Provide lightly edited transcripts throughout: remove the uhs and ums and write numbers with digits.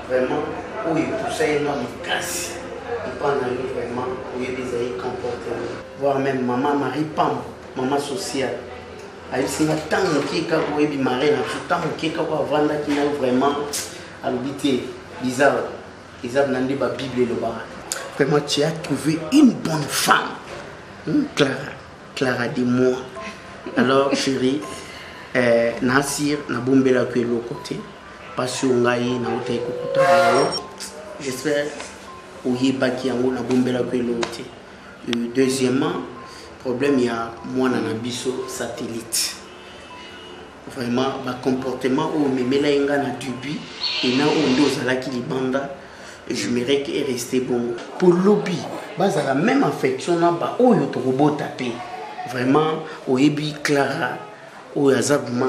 vraiment, où il poussait énorme casse. Il prend vraiment, où il des comportements. Voire même maman Marie Pam, maman sociale. Il y a tant de gens qui ont maré, tant de gens qui ont vraiment habité bizarre. Ils ont demandé la Bible. Vraiment, tu as trouvé une bonne femme. Clara, dis-moi. Alors, chérie, Nassir, na bombela que le côté. Parce que on a eu j'espère que vous avez na bombela que le côté. Deuxièmement, problème il y a moi na biso satellite. Vraiment, le comportement où me met là na début et na on dose à la qui banda. Je m'irais qu'elle est restée bon. Pour lobby, la même affection là bas où yo to robot tapé. Vraiment, au ébi Clara, au azabma,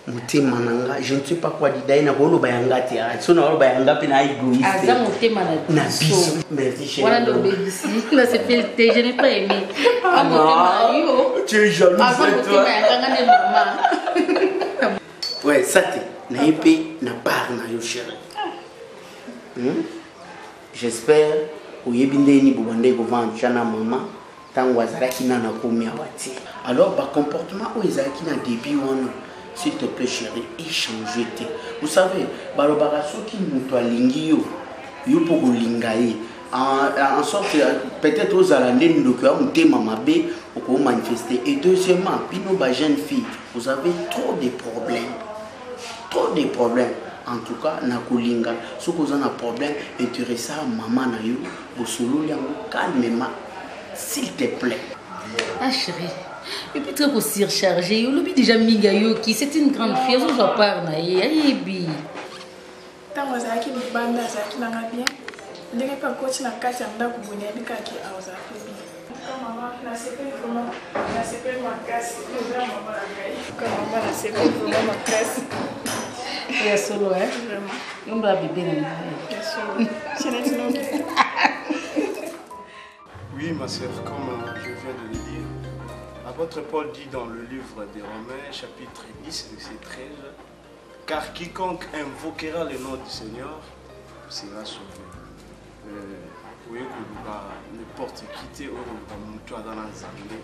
muté mananga. Je ne sais pas quoi dire. D'ailleurs, na bolo bayanga tia. So na bolo bayanga pe na égoïste. Azam muté mananga. Na biso. Merci chérie. Voilà donc ici. Là c'est pelleté. Je n'ai pas aimé. Ah non. Tu es jaloux de toi. Ouais, ça t'est. Na épée na bar na yo chérie. J'espère que vous avez dit que vous avez dit maman tant que na komi awati. Alors par comportement où ils ont na début s'il te plaît chérie échanger. Vous savez balobaraso qui nous lingi yo pour lingaye en sorte peut-être aux alandais nous que on thème mabé pour manifester. Et deuxièmement pino ba jeune fille vous avez trop de problèmes. En tout cas, na kolinga, si vous avez un problème, intéressez à maman na yo, vous solo calmement, s'il te plaît. Ah chérie, et puis très aussi rechargé, vous l'avez déjà migayo qui c'est une grande fille, vous en parlez na yebi. Tant que ça qui me bande, ça qui n'a bien, ne pas coach na kasi anda kubunia bika ki auza kubi. Maman, na sepe vraiment, na sepe ma kasi, vraiment maman la gaille. Maman na sepe vraiment ma kasi. Il y a solo, hein? Vraiment. On doit bébé dans Oui, ma sœur, comme je viens de le dire, l'apôtre Paul dit dans le livre des Romains, chapitre 10, verset 13, « Car quiconque invoquera le nom du Seigneur sera sauvé. » Oui, n'importe qui, on doit dans l'ensemble,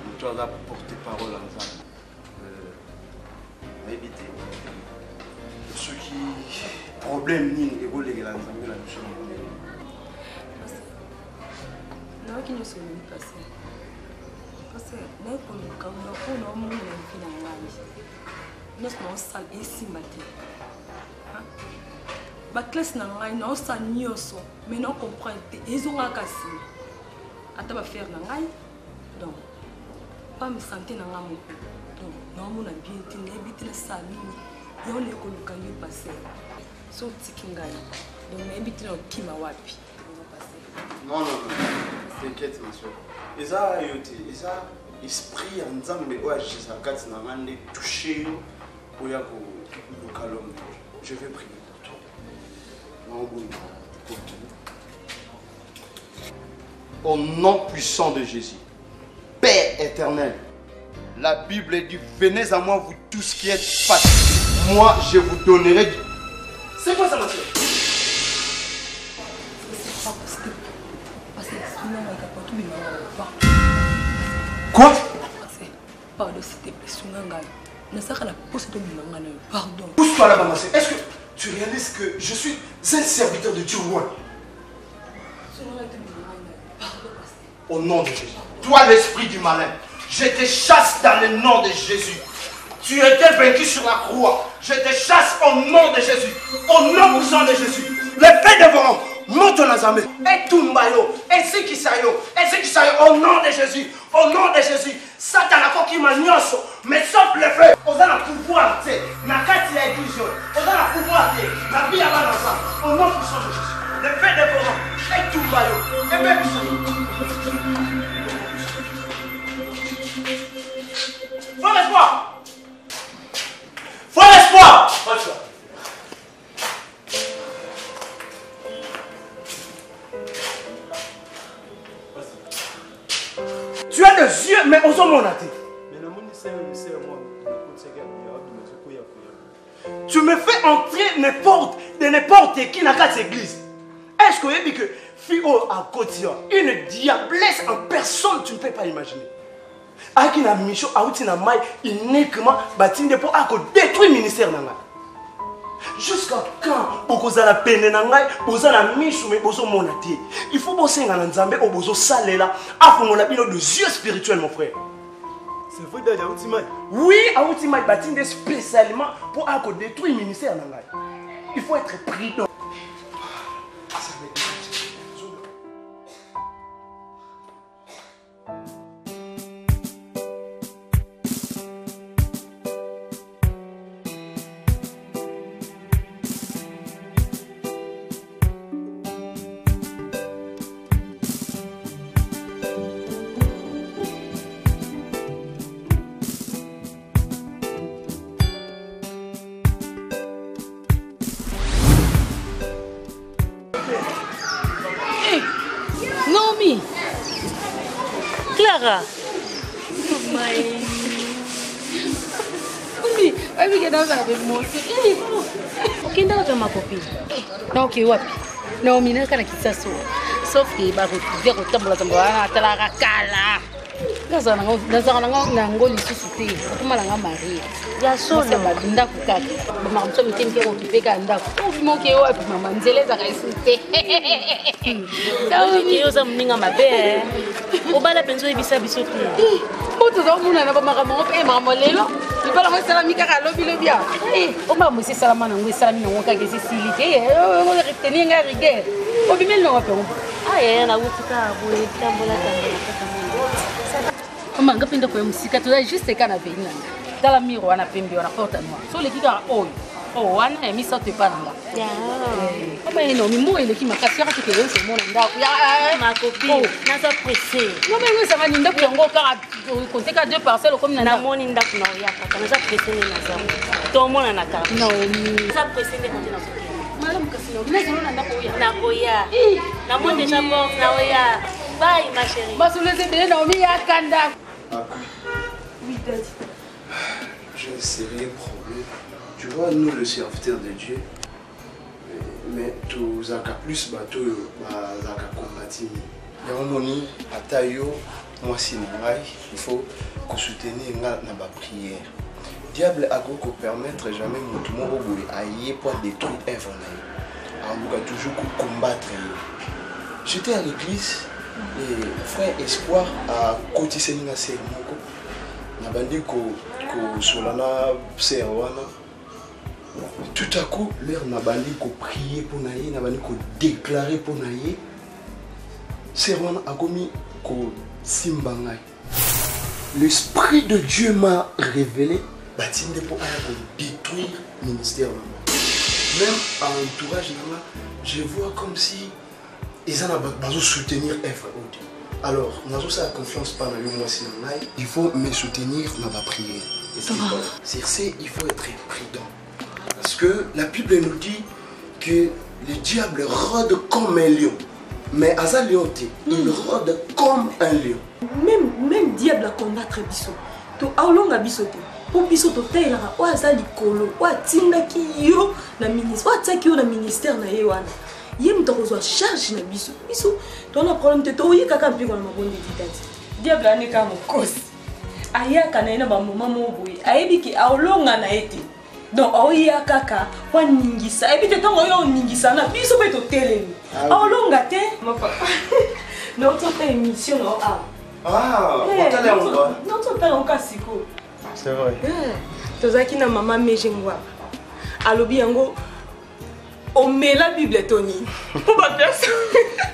on doit porter parole ensemble. Éviter. Ce qui problème ni et vous les grands amis la mission. Non, qui ne se met pas ça. Parce que nous quand on a mon enfant dans la vie, nous sommes sale ici matin. Ba classe na ngai na sa nyoso mais non comprendre ils ont akasi ata ba faire na ngai donc pas me sentir na ngai donc non mon bien tinga ebitile sa nini yo le ko lukangi passer so tikingai donc mais ebitile okima wapi non t'inquiète ma soeur eza yote eza esprit en nzambe o agisa kati na ngande toucher yo oya ko lukalom je vais prier. Au nom puissant de Jésus, Père éternel, la Bible dit, venez à moi vous tous qui êtes fatigués, moi je vous donnerai du... C'est quoi ça ma soeur? Quoi? Pardon, s'il te plaît, pardon. Pousse-toi là-bas ma soeur, est-ce que tu réalises que je suis un serviteur de Dieu loin? Au nom de Jésus. Toi l'esprit du malin, je te chasse dans le nom de Jésus. Tu étais vaincu sur la croix. Je te chasse au nom de Jésus. Au nom puissant de Jésus. Les faits dévorants, monte dans les armées. Et Tumbayo, et Sikisayo, au nom de Jésus. Au nom de Jésus. Satan a fait qu'il m'a nyoso. Mais sauf le feu, on a le pouvoir. Na kati ya église, on a le pouvoir. La vie à l'ensemble. Au nom puissant de Jésus. Les faits dévorants, et Tumbayo, et même Faut l'espoir! Faut l'espoir! Tu as des yeux, mais aux hommes on a dit. Tu me fais entrer n'importe de n'importe qui dans cette église. Est-ce que vous avez dit que Fio à côté, une diablesse en personne, tu ne peux pas imaginer. Aki na mission, aouti na mai, uniquement, batinde pour détruire le ministère. Jusqu'à quand vous avez la peine, vous avez la mission, mais vous avez la monnaie. Il faut bosser dans l'ensemble, vous avez salé là, afin de de yeux spirituels, mon frère. C'est vrai d'aller à Outimai. Oui, à Outimai, batinde spécialement pour détruire le ministère. Il faut être prudent. Clara. Oui, avec moi. Okenda wapi ma copine? Na okay wapi? Naomi na kana kisaso. Sauf que ba retrouver kotambola tambola na tala kala. Nazana ngo lisusu te. Okomala nga mari. Ya solo ba binda kukaka. Ba makamso mitemke ko kipeka ndako. Ovimo ke wapi mama nzeleza ka isute. Sawa ke yoza mninga mabe. Obala penzo ebisa biso te. Moto za muna na ba makambo pe mamolelo. Ibala mo salami kaka lobi lobia. O ma mo se salama na ngwe salami na ngoka ke se silite. O retenir nga rigueur. Obimel no wapi. Ah na wutuka boye tambola tambola. Comment nga pinda kwa musika tu juste kana veina. Dans la miroir na pembe na porte noire. So le kika oh wana emi sorte pas nga. Ya. Comment eno mi mo ele ki makasi ka ke yose mo na ndako. Ya ma copine, na sa pressé. Non mais nous ça va ninda ku yango ka compter ka 2 parcelles comme na moni ndako na ya ka. Na sa pressé na za. To mona na ka. Non. Sa pressé ne compter na so. Madame Kasino, na zolo na ndako ya. Na boya. Na mon déjà mort na oya. Bye ma chérie. Ba so laisser bien Naomi ya kanda. Oui, Daddy. J'ai un sérieux problème. Tu vois, nous, le serviteur de Dieu, mais tous les plus bateaux, les combattre. Il y a un moment, à Tayo, moi, c'est il faut que soutenir dans la prière. Diable a qu'on permettre jamais tout le monde à y pour détruire œuvre. On doit toujours combattre. J'étais à l'église et frère Espoir a cotisé na sermon. Na bandi ko solana serwana. Tout à coup, l'air n'a bandi ko prier pour naïe, n'a bandi ko déclarer pour naïe. Serwana a commis ko simbangai. L'esprit de Dieu m'a révélé. Batinde pour détruire le ministère. Même à l'entourage, je vois comme si ils ont soutenir œuvre. Alors, nous avons la confiance par le mois il faut me soutenir dans la prière. C'est ça, il faut être prudent. Parce que la Bible nous dit que le diable rôde comme un lion. Mais à sa lion, il rôde comme un lion. Même diable a combattre biso. To aulonga biso te. Pour biso to taila o azali kolo, o atinda ki yo na ministère, o ataki yo na ministère na ye wana. Ye mto kozwa charge na biso. Biso to na problème te to yi kaka mpingo na mabonde ditati. Diable aneka mokosi. Aya kana ina ba mama mo boye. Ayebi ki aulonga na ete. Donc oya kaka wa ningisa. Ebi te tango yo ningisa na biso pe to telemi. Aulonga te. Ma papa. Non to ta émission no a. Ah, on t'a encore. Non, tu as encore siko. C'est vrai. Tu as na maman mejengwa. Alobi yango on met la Bible Tony. Pour ma personne.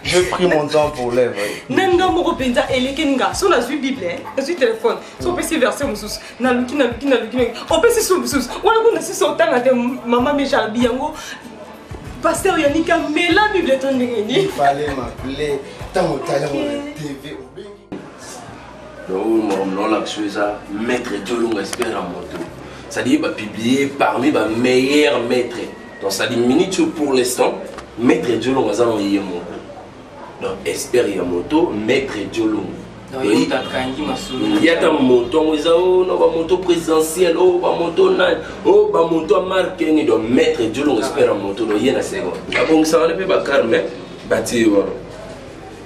Je pris mon temps pour lèvres. Nanga moko penza elekenga. Sur la Bible, sur téléphone, sur PC verset musus. Na luki. On peut sur musus. Wala ko na si so tanga te maman mejalbi yango. Pasteur Yanika met la Bible Tony. Il fallait m'appeler tant au talent TV. Donc, on a ça, maître Diolong espère en moto. C'est-à-dire, il va publier parmi les meilleurs maîtres. Donc, ça dit, minute pour l'instant, maître Diolong a envoyé mon coup. Donc, espère en moto, maître Diolong. Il y a ta moto, moto présidentielle, moto moto marqué, donc maître Dieu l'on espère en moto, il y a une seconde. Bon, ça ne peut pas calmer, bâtir.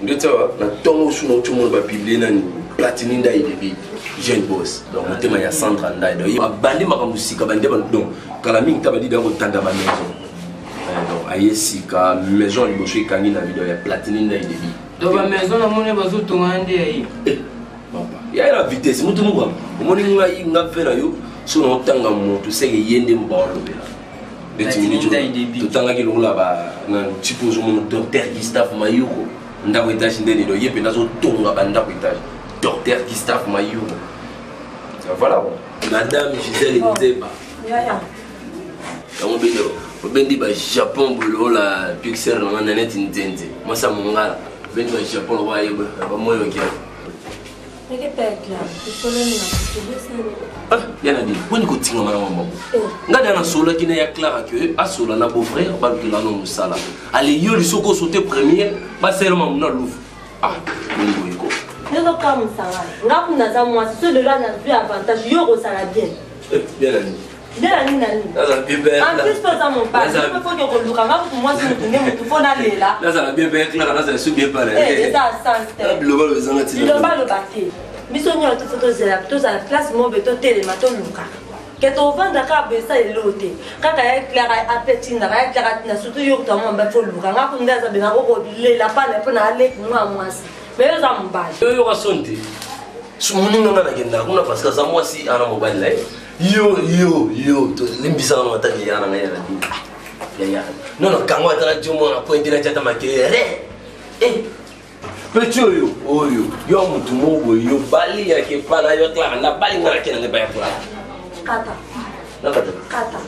Tu vois, tout le monde va publier dans Platini d'Aïdebi, jeune boss. Donc, on il y a 130 ans. Il y a bandi ma musique, donc, quand la mine t'a dit dans le temps de ma maison. Donc, il y a Sika, maison, il y a une vidéo, il y a Platini d'Aïdebi. Donc la maison, on est basé tout le monde. Il y a la vitesse, on a fait la yo, sur le temps de tout ce qui est de bon. Tout le temps que l'on a un petit peu de docteur Gustave Mayuro. On a été chez les doyers, puis on a docteur Gustave Mayuro. Voilà. Madame Gisèle Ndeba. On a dit Japon, la Pixar, on a net intendé. Moi, ça m'a dit. Ben du Japon, on va y aller. Moi, je vais mais que père là, il faut le ah, il y a dit, on continue à maman. Nada na sola qui n'est clair que à sola na beau frère, pas que là non sala. Allez, yo le soko sauter premier, pas seulement na louvre. Ah, on go. Ne pas comme ça. Là pour nous moi, ce de là n'a plus avantage, yo ko sala bien. Bien la nuit. Bien la nuit nani. En plus pour ça mon père, il faut que on look pour moi si on faut aller là. Là ça va bien bien clair, là ça se bien parler. Eh, ça sens. Global les angati. Global le baté. Misonyo to photo zela, to za place mo beto télé mato luka. Que to vanda ka be ça elote. Kaka ya clair appétit na ya clair na surtout yo to mo ba fo luka. Nga kunda za be na ko le la pa na ale moi mwasi. Mais yo za mbaye. Yo ka sonte. Sumuninga na kenda kuna parce que za mwasi ana mobile là. Yo, to limbisa na mataki yana na yana. Ya. Non, kangwa tala jomo na point na chata makere. Petit yo, yo mutu mobo yo bali ya ke pana yo kla na bali ngara ke na ba ya kla. Kata. Na kata. Kata.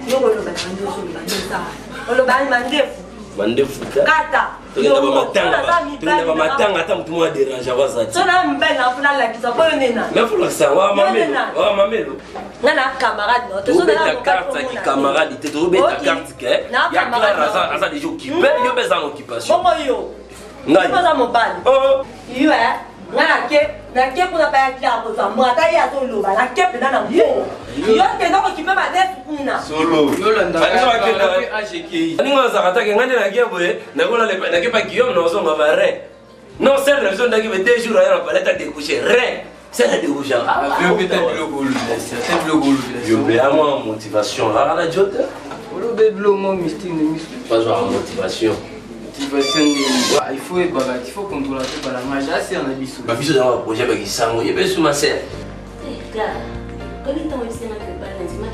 Yo lo ba ndio so ba ndio. Lo ba mandefu. Mandefu. Kata. Tuna ba matanga hata mtu mwa dérange waza. Tuna mbena funa la kisa kwa nena. Mais faut la savoir mamelo. Nana camarade no. Tu as ta carte qui camarade, tu as ta carte que il y a clair ça des gens qui peuvent yo besoin d'occupation. Bongo yo. Ngai. Pas mon bal. Yo na ke kuna pa ya clair ko sa mwata ya to lo ba na ke pena na mo. Yo te na ko ki pe ba def kuna. Solo. Yo landa. Ani ngo za kata ke ngane na ke boye na ko na ke pa Guillaume no zo ngavare. Non, c'est la raison d'aller 2 jours à la palette à découcher. Rien. C'est la découcher. C'est le goût. Je vais avoir motivation. Là, la jotte. Pas avoir motivation. Il faut contrôler la magie. C'est un avis. Ma fille dans le projet avec Sango. Il est sous ma serre. Claire, quand il t'a aussi ma que balance, ma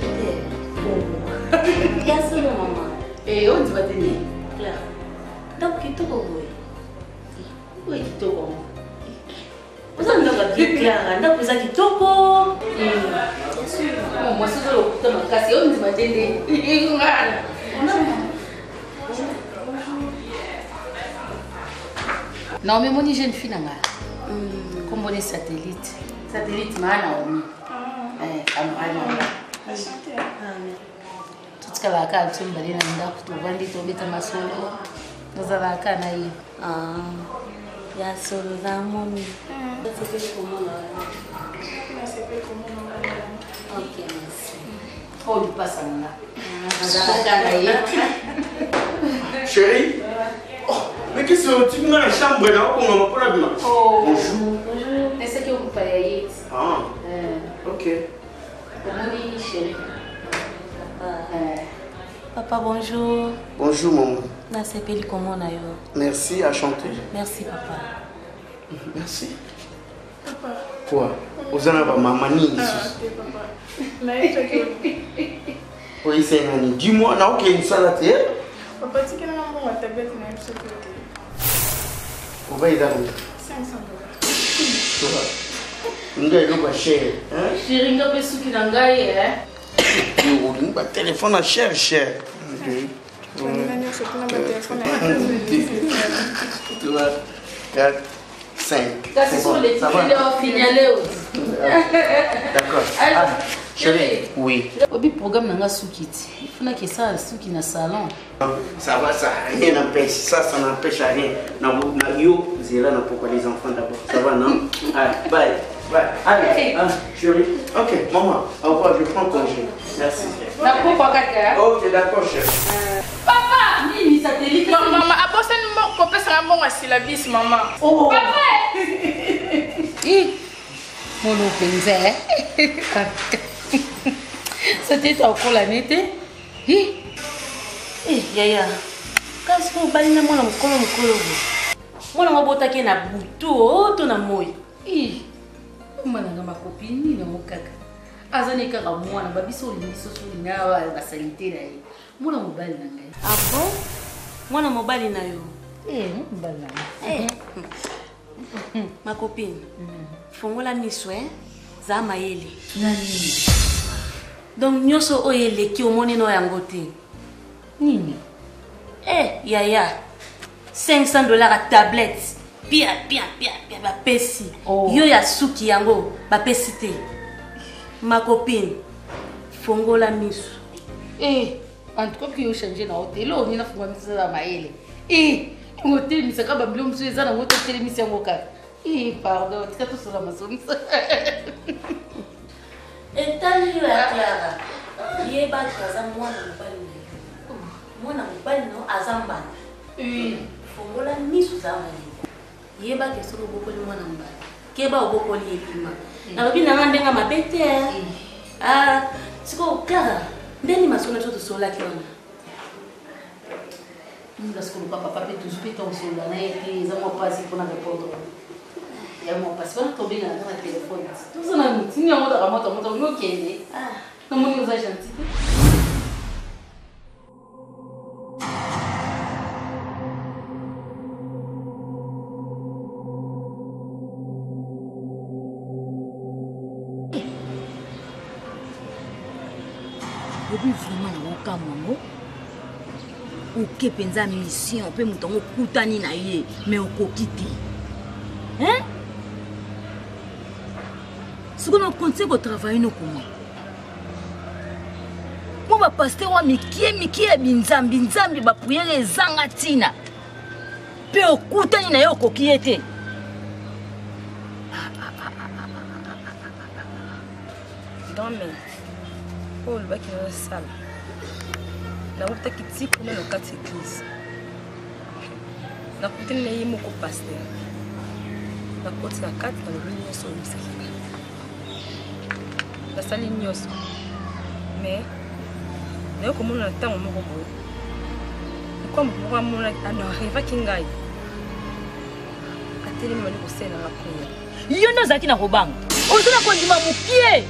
que il y a ça maman. Et on dit va tenir. Claire. Donc qui te voit. Oui, qui te voit. Vous avez un bien clair, donc vous avez dit topo. Moi, c'est le temps de casser, on dit ma tenir. Non, mais mon jeune fille, comme on est satellite. Satellite, ma Naomi. Tout ce qu'elle a fait, c'est que tu vas aller tomber dans ma solo. Nous avons un canaille. Il y a solo dans mon lit. Ok, merci. Oh, il passe à là. Chérie, mais qu'est-ce que tu as dans la chambre là? On m'a pas dit. Oh, bonjour. Bonjour. C'est ce que vous parlez. Ah, ok. Comment est chérie? Papa, bonjour. Bonjour, maman. Na sepeli comment on a eu? Merci, à chanter. Merci, papa. Merci. Papa. Quoi? Vous en avez maman ni ici. Oui, c'est Nani. Dis-moi, on a aucune salade. Papa, tu as un tablette na ce côté. On va y aller. 500 $. On va y aller cher. Chérie, on peut souki nangai, On va téléphone cher. Tu vas venir sur ton téléphone. 4, 5. Ça, ce sont les filles qui ont signalé. D'accord. Chérie, oui. Le programme n'a pas soukit. Il faut que ça souki dans le salon. Ça va, ça rien n'empêche. Ça n'empêche à rien. Yo, Zéla n'a pourquoi les enfants d'abord. Ça va, non? Allez, bye. Bye. Allez, chérie. Ok, maman, au revoir, je prends congé. Merci. Ok, d'accord, chérie. Papa, Mimi, satellite. Maman, après ça, nous avons fait un bon syllabus, maman. Oh, papa! Mon open, c'était encore la nette. Yaya, qu'est-ce que vous avez dit? Moi, je vais na buto, to na moi. Ma copine, na mon kaka. Azane kaka moi na babiso liso na ba sanité na ye. Moi na mobile na ngai. Ah bon? Moi na mobile na yo. Mobile na. Ma copine. Fongola miso za mayele. Nani? Donc nyoso oyele ki omoni no yango te. Nini? Yaya. $500 à tablette. Pia, ba pesi. Yo ya suki yango, ba pesi te. Ma copine. Fongola miso. En tout cas, yo changer na hôtel, on ina fongola miso za mayele. Hôtel misaka ba bilom miso za na hôtel miso yango ka. Pardon, tu as tout sur la maison. Et t'as lu la Clara. Il est bas à moi na mobile no azamba. Fongola miso za mayele. Il est bas que solo beaucoup de moi na mobile. Keba oboko li epima. Na lobi na ndenga mabete. Siko Clara. Ndeni masona to sola kiona. Parce que le papa peut tout suite en sola na été za mo passer pour na répondre. Ya mo passer pas tomber na téléphone. Tout ça na mutinho mo da moto no kende. Na mo ni usa gentil. Depuis vraiment na okamongo oke penza mission pe mutongo kutani na ye mais okokiti ce qu'on a pensé ko travailler no comment mo ba pasteur wa mikie binzambi ba priere ezanga tina pe okutani na ye okokiete Paul va qui est sale. La route qui tire pour le quatre églises. La route n'est pas mon pasteur. La route la quatre dans le lieu sur la salle ignos. Mais là comme on attend mon robot. Comme pour mon arriva kingai. A télé me le conseil dans la prière. Yo no zaki na robang. Ozuna ko ndima mukie.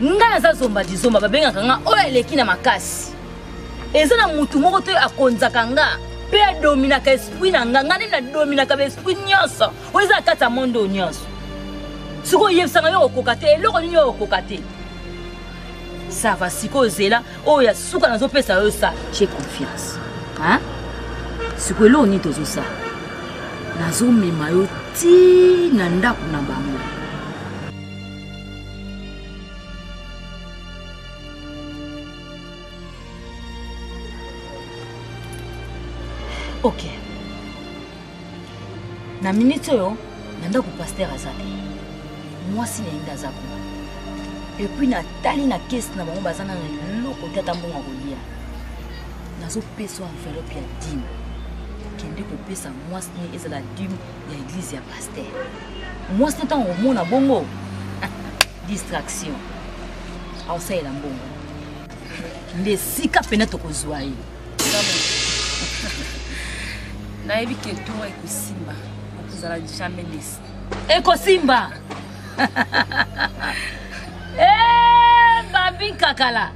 Nga za zomba di zomba babenga kanga oyo eleki na makasi ezana mutu moko te akonzaka nga pe adomina ka esprit na nga ngani na domina ka esprit nyonso oza kata mondo nyonso siko yebisanga yo okoka te eloko nini yo okoka te ça va siko zela oyo ya suka nazopesa yo sa j'ai confiance siko eloko nini tozosa nazomema yo ti na ndako na bango. Ok. Na minute yo, nanda ku pasteur azate. Moi si nenda zako. Et puis na tali na caisse na bango bazana na loko tata mbonga kolia. Nazo peso enveloppe ya 10. Kende ko pesa moi si ezala 10 ya église ya pasteur. Moi si tant au mona bongo. Distraction. Ausa ela mbongo. Nde sika pena to kozwa yi. Na ebi ke to e kusimba okuzala jamais nesi ekosimba babi kakala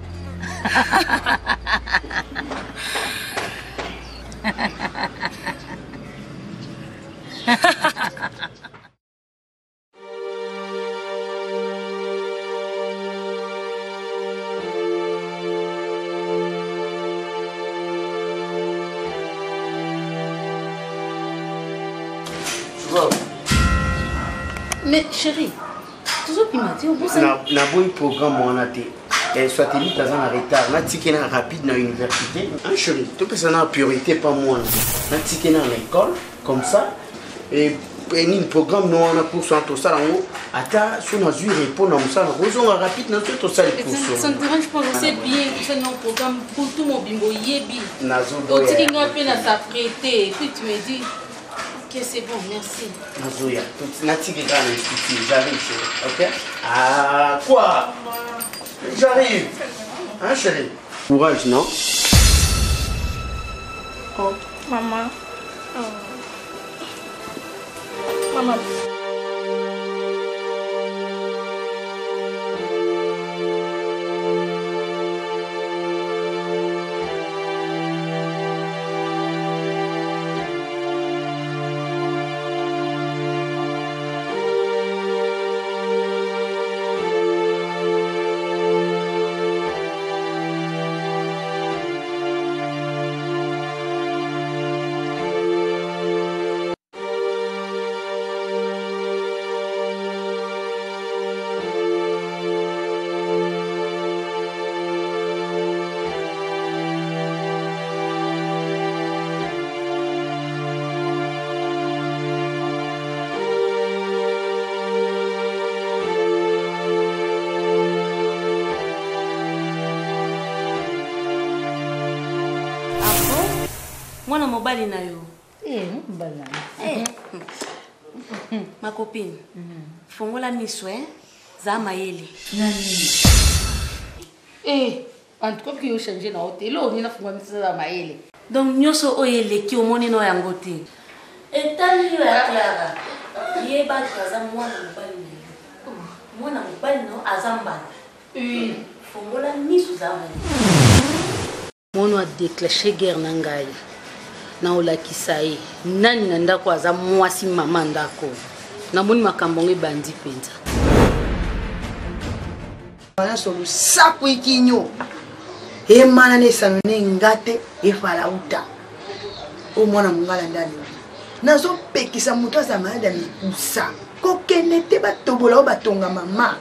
Mais chérie, toujours pimati au bout na boy programme on a été satellite dans un retard na ticket na rapide na université un chéri tout ça na priorité pas moi na ticket na l'école comme ça et un programme nous on a pour ça tout ça là ata sur na zui répondre à ça raison rapide na tout ça les cours ça ne je pense c'est bien que c'est un programme pour tout mon bimbo yebi nazo do ticket na peine à s'apprêter puis tu me dis que c'est bon merci nazo ya na ticket na l'institut j'arrive OK ah quoi j'arrive hein chérie courage non oh maman maman mwana mobali na yo mobali na ma copine fongola miso za mayele en tout cas que yo changer na hotel on ina fongola miso za mayele donc nyoso oyeleki omoni no yango te etali yo ya Clara yeba kaza mwana mobali na yo mwana mobali no azambana fongola miso za mayele mono a déclenché guerre na ngai na olakisa ye nani na ndako aza mwasi mama ndako namoni makambo ngo ebandi mpenza wana solo sapu ikinyo emana nesano nengate efala uta omwana mungala ndani nazopekisa moto aza malade ya mikusa kokende te batobola o batonga mama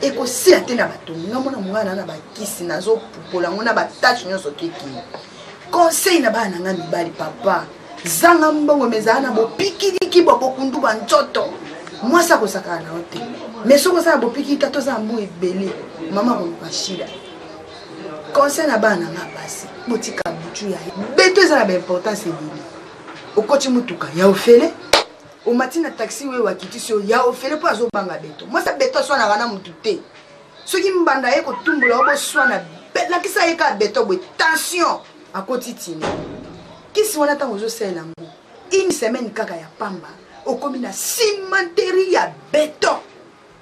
ekosila te na batonga mwana mungala na bakisi nazopupola ngo na batache nyonso tekini conseil na bana nga mibali papa zanga mbongo mezala na bopikiliki bokundu banzoto mwasa kosakala na ote mais soko za bopiki tato za mbu ebele mama ko shida conseil na bana nga basi botika butu ya beto za na importance ebele okoti mutuka ya ofele o matina taxi we wakitisi ya ofele po azobanga beto mwasa beto so na kana mutu te soki mbanda ye ko tumbula obo so na la kisa ye ka beto bo tension à quotidien. Qui si on attend aux océans une semaine kaka ya pamba au commune cimenterie ya béton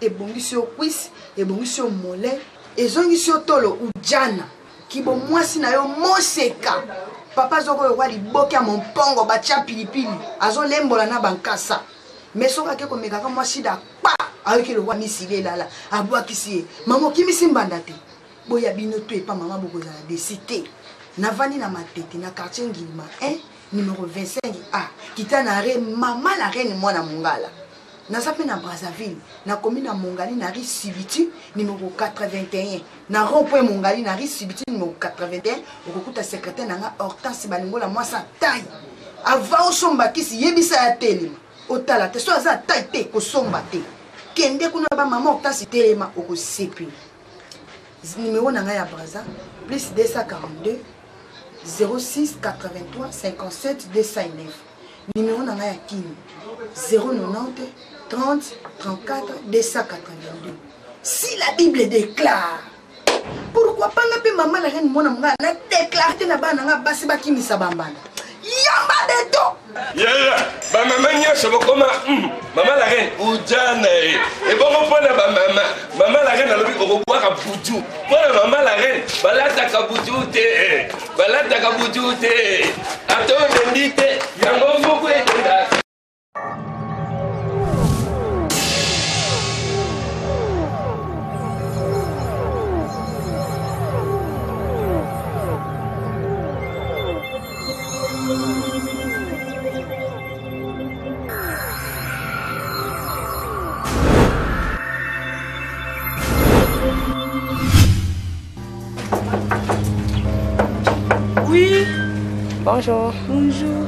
et bongi sur cuisse et bongi sur mollet et zongi sur tolo ou jana qui bon moi si na yo moseka papa zoko yo wali boka mon pongo ba cha pilipili azo lembola na bankasa mais soka ke ko meka ka moi si da pa avec le roi misile là abwa kisi maman ki misimbanda te boya bino to e pa maman bokoza de cité Navani na matete na quartier Ngilima 1 numéro 25A kita na re mama la reine mwana mongala na sape na Brazzaville na commune na Mongali na rue Sibiti numéro 81 na rond-point Mongali na rue Sibiti numéro 81 okukuta secrétaire na Hortense Balingola mwasa taille avant osomba kisi yebisa ya telema otala te so aza taille te ko somba te kende kuna ba mama Hortense telema okosepi numéro na nga ya Brazza plus 242 06 83 57 209. Numéro n'a rien qui 090 30 34 282. Si la Bible déclare, pourquoi pas la maman la reine mon amour n'a déclaré la banane à bassi baki misabambana. Yamba de do. Yeah, ba maman nya so koma maman la reine ujana e bon pona ba maman la reine alobi ko boa ka buju pona maman la reine balata ka buju te atonde ndite yango moko etenda. Oui. Bonjour. Bonjour.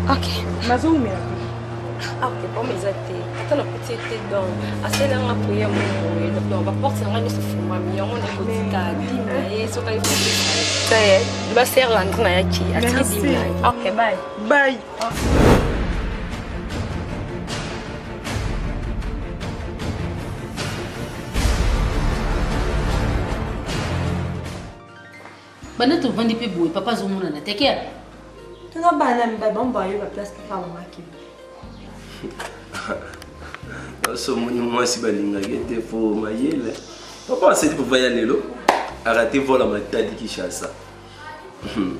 Ok. Ah, ok, bon, mais ça t'es dans petit été dans assez là pour y aller donc va porter ça là sur moi mais on a côté ta dîner sur ta ça y est va faire rentrer na yaki à très dîner. Ok, bye. Bye. Bana tu vandi pe boy papa zomuna na teke. Tu n'as pas la même baille la place pour faire moi qui. Moi si balinga gete fo mayele. Papa c'est pour voyager lelo. Arrêtez vola ma tadi qui chasse.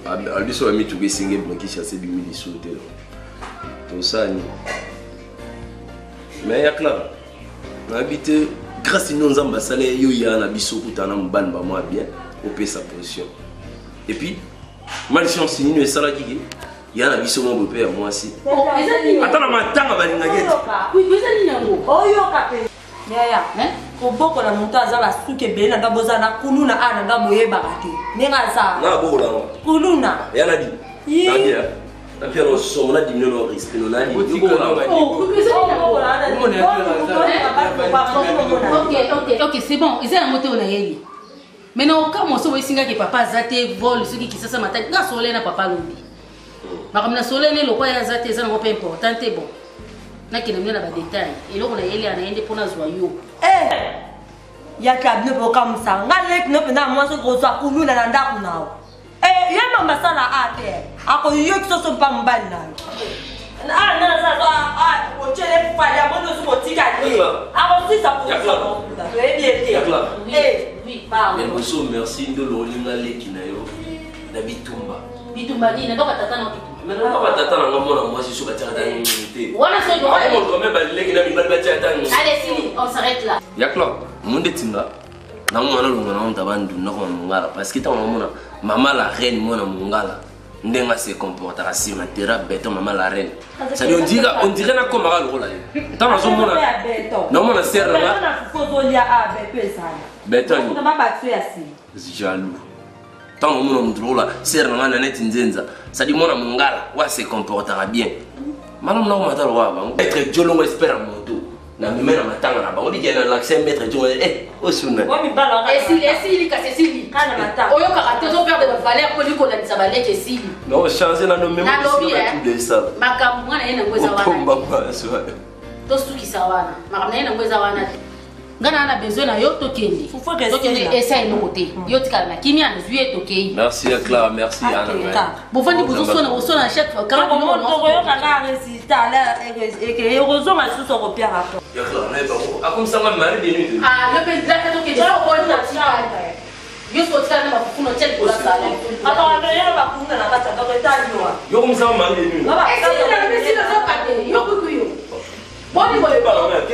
Albi so ami tu gesinge blanc qui chasse bi mili sauter. Tout ça ni. Mais ya clair. Na habité grâce nos ambassadeurs yo ya na biso kutana mbani ba moi bien au payer sa position. Et puis malchance ni no sala kiki. Il y a un avis sur mon beau-père, moi aussi. Attends, ma tante va venir. Oui, vous allez nous. Oh, yo, capé. Yaya, hein? Au beau qu'on a monté à la souke ben, on a besoin de kuluna, on a besoin de barati. Nenga ça. Na beau là. Kuluna. Et on a dit. Nadia. La pierre au son, on a diminué le risque. On a dit. Ok, c'est bon. Ils ont un moteur, on a yéli. Maintenant, quand mon sauve ici, que papa zate vole, ceux qui se matin, quand soleil n'a papa l'oubli. Par le soleil, le roi a zate, c'est un peu important, c'est bon. N'a qu'il y a des détails. Et là, on a yéli, on a yéli pour nos joyaux. Eh, ya kabine pour comme ça. Ngalek ne peut pas moi ce gros soir pour nous dans la dame now. Eh, ya maman ça la ate. Ako yo qui sont pas mbal na. Ah non ça o tele pour ya mono sur motika ni. Ako si ça pour ça. Eh bien. Eh, oui, pardon. Mais bonsoir, merci de l'olinga lekina yo. Na bitumba. Bitumba ni na doka tata na bitumba. Mais non pas tata na ngomona moi je suis pas tata na ngité. Voilà c'est bon. On quand même ba lekina mi balba tata. Allez, Sili, on s'arrête là. Yakla, monde tinga. Na ngomona lo ngona on tabandu na ko mungala parce que ta ngomona maman la reine mona mungala. Ndenga se comportera si ma thérapie maman la reine. Ça veut dire on dirait na comme la rôle là. Tant na zomona. Non mona serre là. Beton. On va battre assis. Jaloux. Tant que mon drôle là, serre na net nzenza. Ça dit mon mungala, wa se comportera bien. Malom na ko matalo wa ba. Être jolongo espère moto. Na mena matanga na ba. On dit qu'il y a l'accès maître jolongo. Eh, osuna. Wa mi bala. Sili ka Sili. Kana matanga. Oyo karaté zo perdre de valeur pour lui qu'on a dit ça va les Sili. Non, changer na no même tout de ça. Makambu mwana yena ngweza wana. Pomba kwa swa. To suki sawana. Makambu yena ngweza wana. Ngana ana besoin na yo to kende. To kende essaye no côté. Yo tikala na kimia na zuye to kei. Merci Clara, merci Anna. Bon vandi bozo sona chaque fois quand on yo kaka résultat là et que heureusement ma sous au pire rapport. Ya Clara, mais bon, a comme ça ma mari de nuit. Ah, le président to kende. Yo ko na tika. Yo so tika na mafuno tchel pour la salle. Attends, rien va kuna na kata to etali yo. Yo comme ça ma mari de nuit. Baba, est-ce que la messie de zo kate? Yo kukuyo. Boni boy. Ke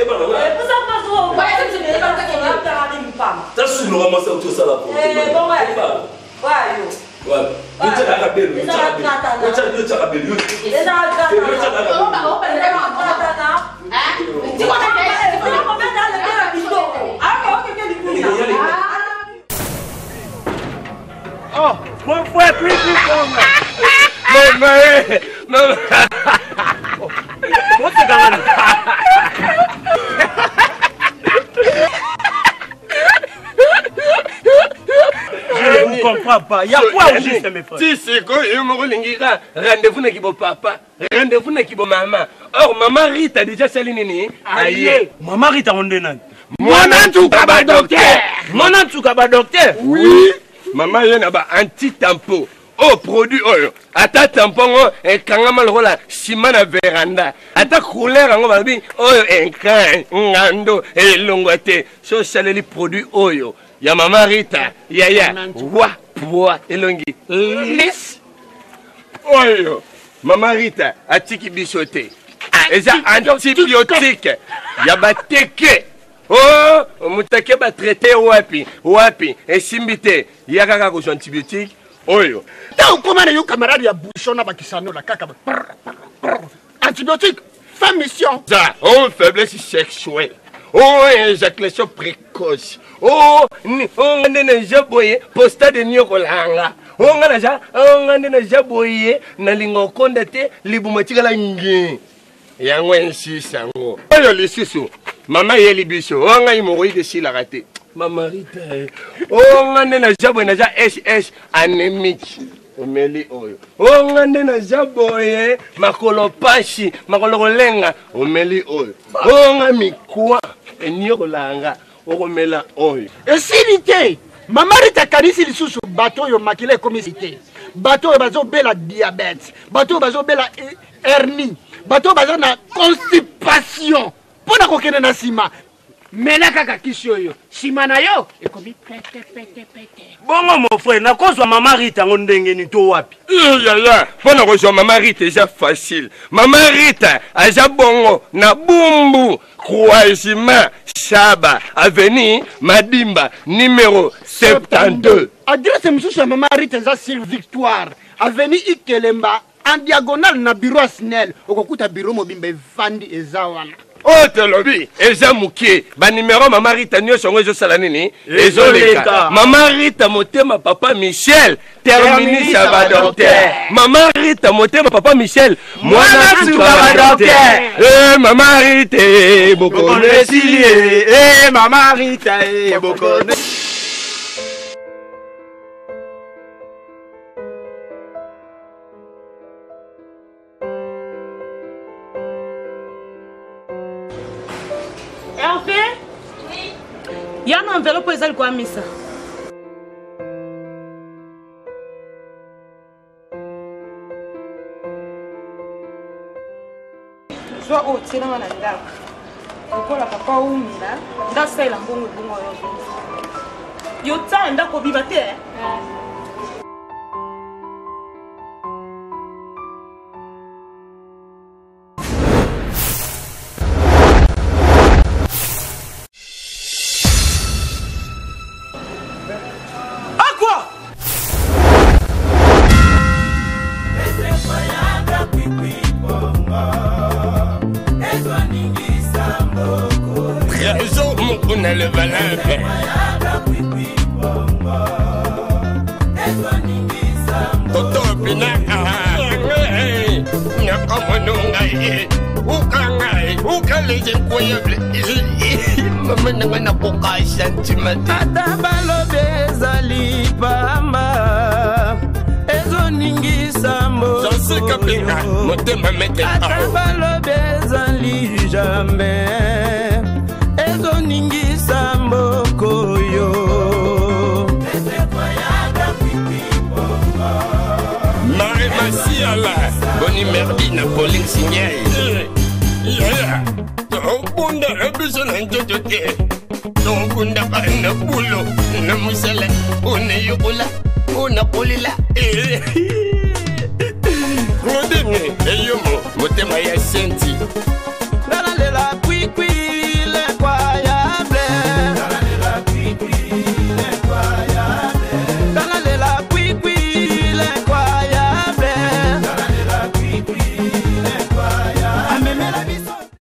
ba na. Pour ça pas so. Ouais, c'est une femme qui va faire une femme. Ça sous le ramasser autour ça là pour. Eh bon ouais. Ouais yo. Ouais. Yo tcha ka belu. Yo tcha ka belu. Oh, mon frère, plus comme non. What's the going on? Je ne comprends pas. Il y a quoi au juste, mes frères? Si, c'est quoi? Rendez-vous avec mon papa. Rendez-vous avec mon maman. Or, maman Rita déjà salinini. Aïe. Maman Rita, on est là. Mon antoukaba docteur. Mon antoukaba docteur. Oui. Maman, il y a un anti-tampon. Oh, produit oyo. Ata tampon et kangama lola simana veranda. Ata couleur ngo babi oyo enkan ngando e longwate. So saleli produit oyo. Ya mama Rita. Ya wa poa elongi. Lis. Oyo. Mama Rita atiki bisote. Eza antibiotique. Ya bateke. Oh, mutake ba traité wapi et simbite. Ya kaka ko antibiotique. Oyo. Tant comment les camarades ya bouchon na bakisano la kaka. Antibiotique, fais mission. Ça, on faiblesse sexuelle. Oh, éjaculation précoce. Oh, on a jaboye, posta de nyokolanga. On a jaboye, na lingo kondate, libumatika la ngi. Yango insisa ngo. Oyo lisusu. Mama yeli biso. On a hémorroïde si la raté. Mama Rita. On a jaboye na ja SS anémique. Omeli oyo. On a jaboye makolo pashi, makolo lenga. Omeli oyo. On a mikwa. Nyokolanga okomela oyo esilite mama Rita kanisi lisusu bato yo makile komisite bato yo bazobela diabète bato yo bazobela hernie bato yo baza na constipation mpona kokende na nsima mela kaka kisi oyo nsima na yo ekomi pete bongo mon frère nakozwa mama Rita ngo ndenge ni to wapi yaya mpona kozwa mama Rita eza facile mama Rita aza bongo na bumbu croisement Chaba avenue Madimba numéro 72 adresse mosusu ya mama Rita eza sur Victoire avenue Ikelemba en diagonale na bureau ya SNEL okokuta bureau mobimba evandi eza wana oh telobi eza mukie ba numéro mama Rita nyonso ngo ezosala nini ezoleka mama Rita motema papa Michel terminus ya ba docteur mama Rita motema papa Michel mwana tuka ba docteur mama Rita bokone silie mama Rita bokone Hervé? Il y a un enveloppe pour les quoi misa. Soit au tir dans la dame. Pour la papa ou mina, dans celle là bon yo ta nda ko bibate. On a le valable. Toto pinaka. Nakamanungai. Ukangai. Ukaleje koyeble. Mama nangana poka sentiment. Atabalobe zali pamba. Ezo ningi sambo. Jansika pinga. Motema mete. Atabalobe zali jamais. Ezo ningi sambo koyo. Marie Masiala. Boni merdi na Pauline Signay. Okunda ebiso na njojote. Okunda na bulo na musala. One yokola. Ona polila. Rodeme eyomo motema ya senti.